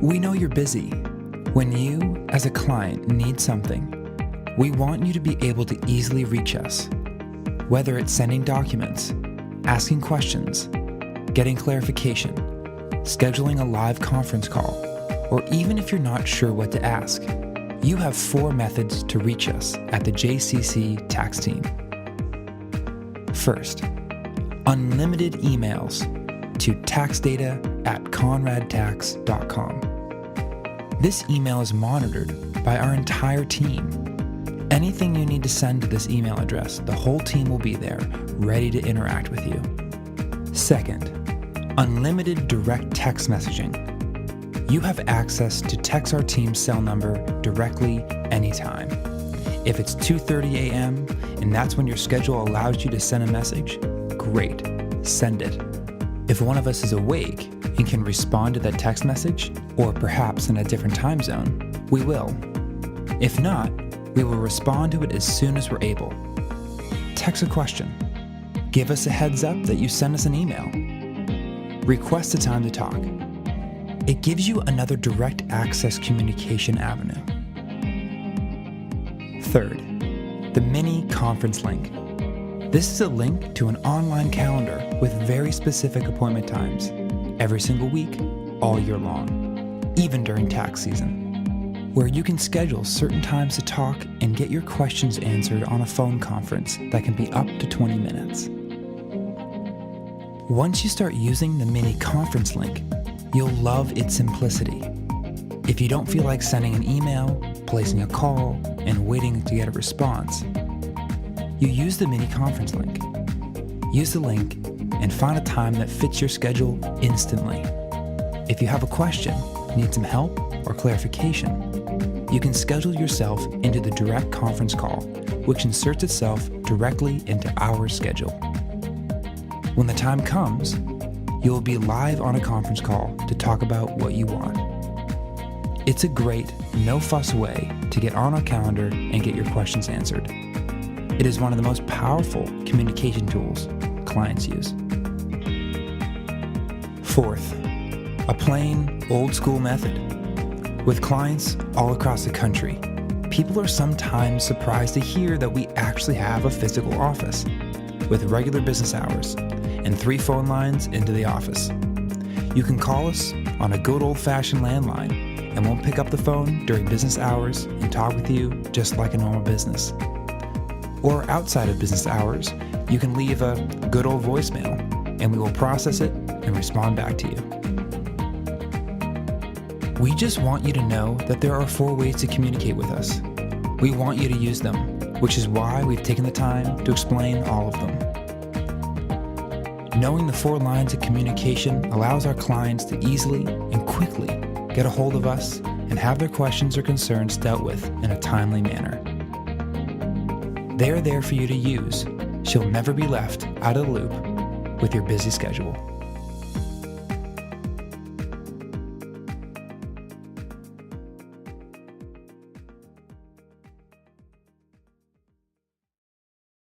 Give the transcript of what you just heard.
We know you're busy. When you, as a client, need something, we want you to be able to easily reach us. Whether it's sending documents, asking questions, getting clarification, scheduling a live conference call, or even if you're not sure what to ask, you have 4 methods to reach us at the JCC tax team. First, unlimited emails to taxdata@conradtax.com. This email is monitored by our entire team. Anything you need to send to this email address, the whole team will be there, ready to interact with you. Second, unlimited direct text messaging. You have access to text our team's cell number directly anytime. If it's 2:30 a.m. and that's when your schedule allows you to send a message, great, send it. If one of us is awake and can respond to that text message, or perhaps in a different time zone, we will. If not, we will respond to it as soon as we're able. Text a question. Give us a heads up that you send us an email. Request a time to talk. It gives you another direct access communication avenue. Third, the mini conference link. This is a link to an online calendar with very specific appointment times, every single week, all year long, even during tax season, where you can schedule certain times to talk and get your questions answered on a phone conference that can be up to 20 minutes. Once you start using the mini conference link, you'll love its simplicity. If you don't feel like sending an email, placing a call, and waiting to get a response, you use the mini conference link. Use the link and find a time that fits your schedule instantly. If you have a question, need some help or clarification, you can schedule yourself into the direct conference call, which inserts itself directly into our schedule. When the time comes, you will be live on a conference call to talk about what you want. It's a great, no-fuss way to get on our calendar and get your questions answered. It is one of the most powerful communication tools clients use. Fourth, a plain, old-school method. With clients all across the country, people are sometimes surprised to hear that we actually have a physical office with regular business hours and 3 phone lines into the office. You can call us on a good old-fashioned landline and we'll pick up the phone during business hours and talk with you just like a normal business. Or outside of business hours, you can leave a good old voicemail and we will process it and respond back to you. We just want you to know that there are 4 ways to communicate with us. We want you to use them, which is why we've taken the time to explain all of them. Knowing the 4 lines of communication allows our clients to easily and quickly get a hold of us and have their questions or concerns dealt with in a timely manner. They're there for you to use, so you'll never be left out of the loop with your busy schedule.